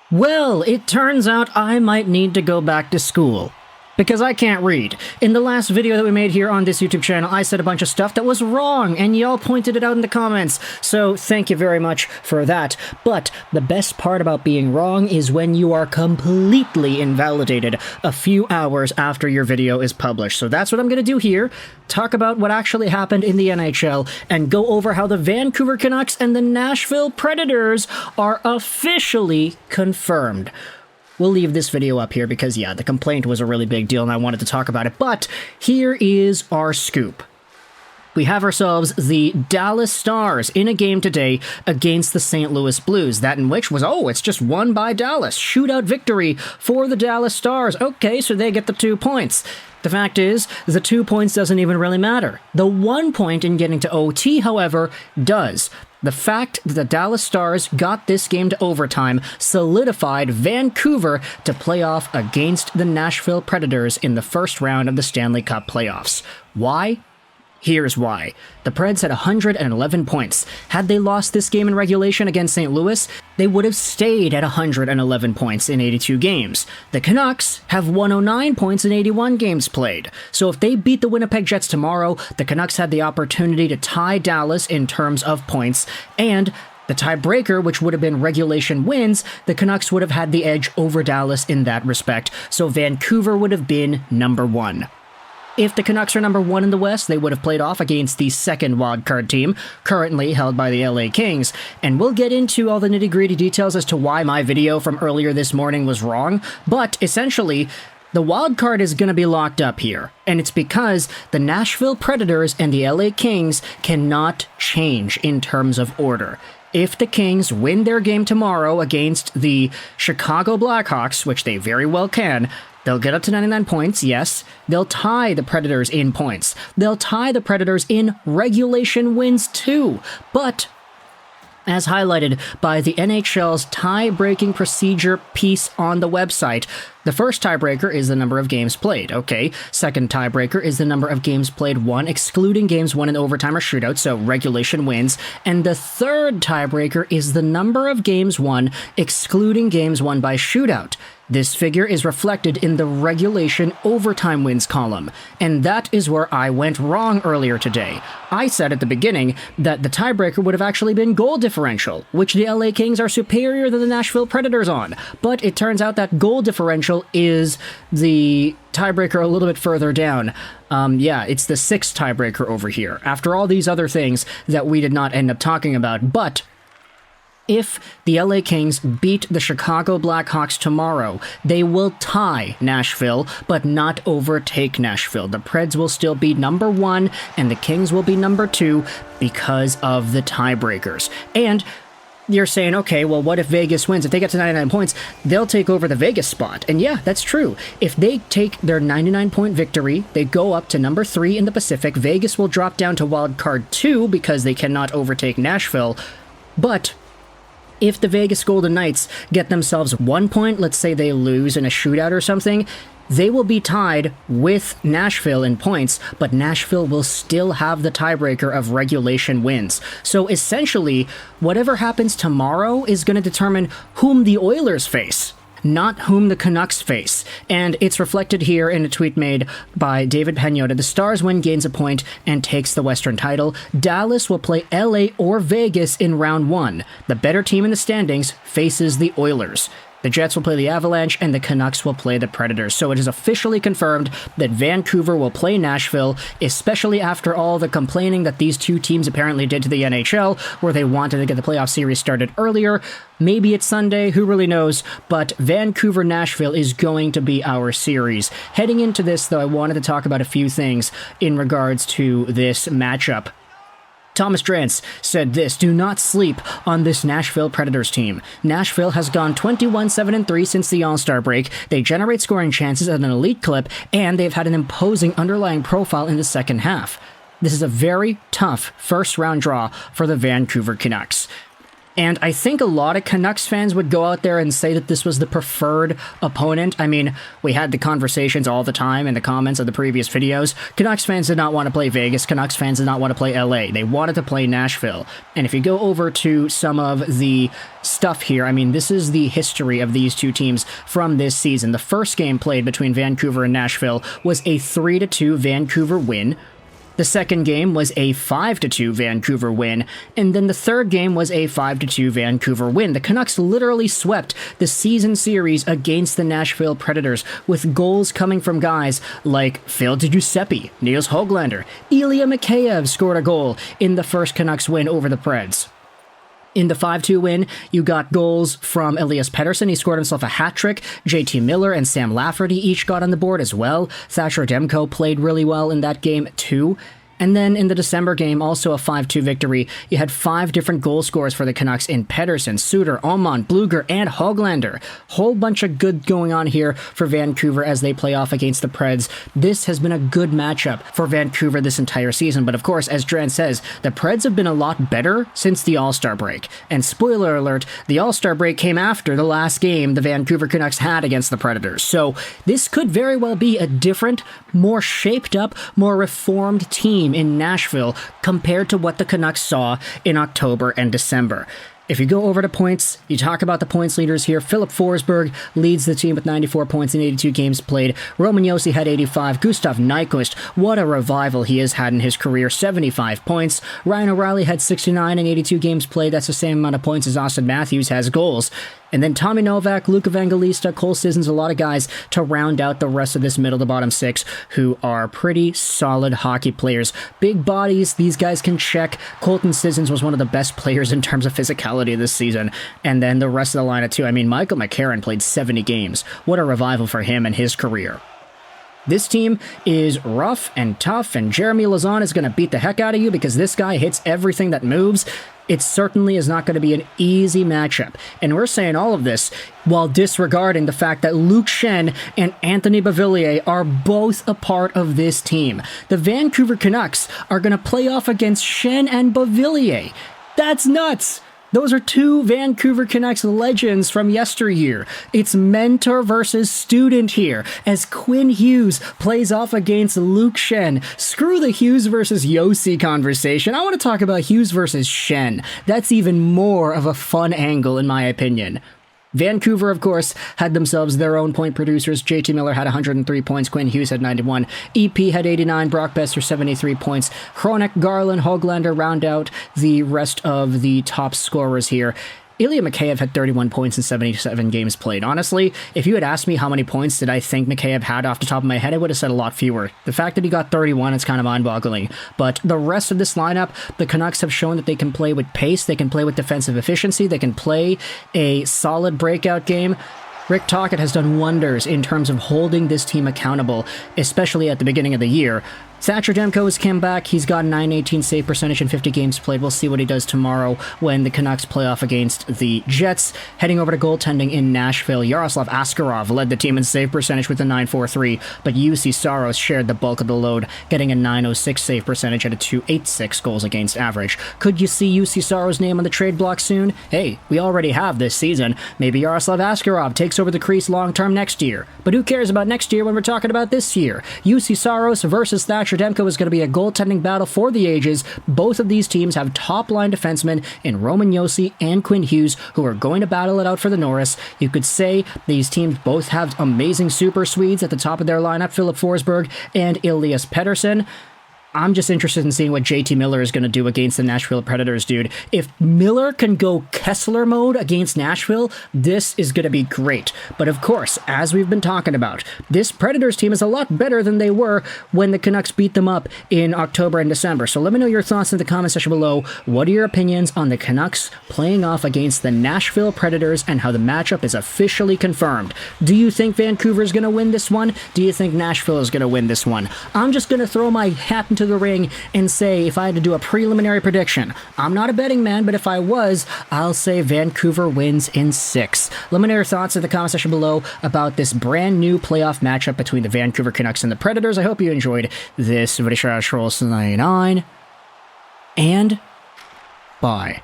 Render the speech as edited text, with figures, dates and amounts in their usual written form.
Well, it turns out I might need to go back to school. Because I can't read. In the last video that we made here on this YouTube channel, I said a bunch of stuff that was wrong, and y'all pointed it out in the comments, so thank you very much for that. But the best part about being wrong is when you are completely invalidated a few hours after your video is published. So that's what I'm gonna do here, talk about what actually happened in the NHL, and go over how the Vancouver Canucks and the Nashville Predators are officially confirmed. We'll leave this video up here because, yeah, the complaint was a really big deal and I wanted to talk about it. But here is our scoop. We have ourselves the Dallas Stars in a game today against the St. Louis Blues. That in which was, it's just won by Dallas. Shootout victory for the Dallas Stars. Okay, so they get the 2 points. The fact is, the 2 points doesn't even really matter. The 1 point in getting to OT, however, does. The fact that the Dallas Stars got this game to overtime solidified Vancouver to play off against the Nashville Predators in the first round of the Stanley Cup Playoffs. Why? Here's why. The Preds had 111 points. Had they lost this game in regulation against St. Louis, they would have stayed at 111 points in 82 games. The Canucks have 109 points in 81 games played. So if they beat the Winnipeg Jets tomorrow, the Canucks had the opportunity to tie Dallas in terms of points, and the tiebreaker, which would have been regulation wins, the Canucks would have had the edge over Dallas in that respect. So Vancouver would have been number 1. If the Canucks are number 1 in the West, they would have played off against the second wildcard team, currently held by the LA Kings, and we'll get into all the nitty-gritty details as to why my video from earlier this morning was wrong, but essentially, the wildcard is going to be locked up here, and it's because the Nashville Predators and the LA Kings cannot change in terms of order. If the Kings win their game tomorrow against the Chicago Blackhawks, which they very well can, they'll get up to 99 points, yes. They'll tie the Predators in points. They'll tie the Predators in regulation wins too. But, as highlighted by the NHL's tie-breaking procedure piece on the website, the first tiebreaker is the number of games played, okay? Second tiebreaker is the number of games played won, excluding games won in overtime or shootout, so regulation wins. And the third tiebreaker is the number of games won, excluding games won by shootout. This figure is reflected in the regulation overtime wins column, and that is where I went wrong earlier today. I said at the beginning that the tiebreaker would have actually been goal differential, which the LA Kings are superior than the Nashville Predators on, but it turns out that goal differential is the tiebreaker a little bit further down. Yeah, it's the 6th tiebreaker over here, after all these other things that we did not end up talking about, but if the LA Kings beat the Chicago Blackhawks tomorrow, they will tie Nashville, but not overtake Nashville. The Preds will still be number 1, and the Kings will be number 2 because of the tiebreakers. And you're saying, okay, well, what if Vegas wins? If they get to 99 points, they'll take over the Vegas spot. And yeah, that's true. If they take their 99-point victory, they go up to number 3 in the Pacific. Vegas will drop down to wild card 2 because they cannot overtake Nashville. But if the Vegas Golden Knights get themselves 1 point, let's say they lose in a shootout or something, they will be tied with Nashville in points, but Nashville will still have the tiebreaker of regulation wins. So essentially, whatever happens tomorrow is going to determine whom the Oilers face, not whom the Canucks face. And it's reflected here in a tweet made by David Pagnotta. The Stars win, gains a point, and takes the Western title. Dallas will play LA or Vegas in round 1. The better team in the standings faces the Oilers. The Jets will play the Avalanche, and the Canucks will play the Predators. So it is officially confirmed that Vancouver will play Nashville, especially after all the complaining that these two teams apparently did to the NHL, where they wanted to get the playoff series started earlier. Maybe it's Sunday, who really knows, but Vancouver-Nashville is going to be our series. Heading into this, though, I wanted to talk about a few things in regards to this matchup. Thomas Drance said this: do not sleep on this Nashville Predators team. Nashville has gone 21-7-3 since the All-Star break. They generate scoring chances at an elite clip, and they've had an imposing underlying profile in the second half. This is a very tough first-round draw for the Vancouver Canucks. And I think a lot of Canucks fans would go out there and say that this was the preferred opponent. I mean, we had the conversations all the time in the comments of the previous videos. Canucks fans did not want to play Vegas. Canucks fans did not want to play LA. They wanted to play Nashville. And if you go over to some of the stuff here, I mean, this is the history of these two teams from this season. The first game played between Vancouver and Nashville was a 3-2 Vancouver win. The second game was a 5-2 Vancouver win, and then the third game was a 5-2 Vancouver win. The Canucks literally swept the season series against the Nashville Predators, with goals coming from guys like Phil Giuseppe, Nils Höglander, Ilya Mikheyev scored a goal in the first Canucks win over the Preds. In the 5-2 win, you got goals from Elias Pettersson. He scored himself a hat-trick. JT Miller and Sam Lafferty each got on the board as well. Thatcher Demko played really well in that game too. And then in the December game, also a 5-2 victory, you had 5 different goal scorers for the Canucks in Pettersson, Suter, Åman, Bluger, and Höglander. Whole bunch of good going on here for Vancouver as they play off against the Preds. This has been a good matchup for Vancouver this entire season, but of course, as Dran says, the Preds have been a lot better since the All-Star break. And spoiler alert, the All-Star break came after the last game the Vancouver Canucks had against the Predators. So this could very well be a different, more shaped up, more reformed team in Nashville compared to what the Canucks saw in October and December. If you go over to points, you talk about the points leaders here. Filip Forsberg leads the team with 94 points in 82 games played. Roman Josi had 85. Gustav Nyquist, what a revival he has had in his career, 75 points. Ryan O'Reilly had 69 in 82 games played. That's the same amount of points as Austin Matthews has goals. And then Tommy Novak, Luca Evangelista, Cole Sissons, a lot of guys to round out the rest of this middle to bottom six who are pretty solid hockey players. Big bodies, these guys can check. Colton Sissons was one of the best players in terms of physicality this season. And then the rest of the lineup too. I mean, Michael McCarron played 70 games. What a revival for him and his career. This team is rough and tough, and Jeremy Lauzon is going to beat the heck out of you because this guy hits everything that moves. It certainly is not going to be an easy matchup. And we're saying all of this while disregarding the fact that Luke Schenn and Anthony Beauvillier are both a part of this team. The Vancouver Canucks are going to play off against Schenn and Beauvillier. That's nuts! Those are two Vancouver Canucks legends from yesteryear. It's mentor versus student here, as Quinn Hughes plays off against Luke Schenn. Screw the Hughes versus Josi conversation. I want to talk about Hughes versus Schenn. That's even more of a fun angle, in my opinion. Vancouver, of course, had themselves their own point producers. JT Miller had 103 points, Quinn Hughes had 91, EP had 89, Brock Boeser 73 points, Hronek, Garland, Höglander round out the rest of the top scorers here. Ilya Mikheyev had 31 points in 77 games played. Honestly, if you had asked me how many points did I think Mikheyev had off the top of my head, I would have said a lot fewer. The fact that he got 31 is kind of mind-boggling. But the rest of this lineup, the Canucks have shown that they can play with pace, they can play with defensive efficiency, they can play a solid breakout game. Rick Tocchet has done wonders in terms of holding this team accountable, especially at the beginning of the year. Thatcher Demko has come back. He's got a .918 save percentage in 50 games played. We'll see what he does tomorrow when the Canucks play off against the Jets. Heading over to goaltending in Nashville, Yaroslav Askarov led the team in save percentage with a .943, but Juuse Saros shared the bulk of the load, getting a .906 save percentage at a .286 goals against average. Could you see Juuse Saros' name on the trade block soon? Hey, we already have this season. Maybe Yaroslav Askarov takes over the crease long-term next year. But who cares about next year when we're talking about this year? Juuse Saros versus Thatcher Demko is going to be a goaltending battle for the ages. Both of these teams have top-line defensemen in Roman Josi and Quinn Hughes who are going to battle it out for the Norris. You could say these teams both have amazing super Swedes at the top of their lineup, Filip Forsberg and Elias Pettersson. I'm just interested in seeing what JT Miller is going to do against the Nashville Predators, dude. If Miller can go Kessler mode against Nashville, this is going to be great. But of course, as we've been talking about, this Predators team is a lot better than they were when the Canucks beat them up in October and December. So let me know your thoughts in the comment section below. What are your opinions on the Canucks playing off against the Nashville Predators and how the matchup is officially confirmed? Do you think Vancouver is going to win this one? Do you think Nashville is going to win this one? I'm just going to throw my hat into the ring and say if I had to do a preliminary prediction. I'm not a betting man, but if I was, I'll say Vancouver wins in 6. Let me know your thoughts in the comment section below about this brand new playoff matchup between the Vancouver Canucks and the Predators. I hope you enjoyed this video. And bye.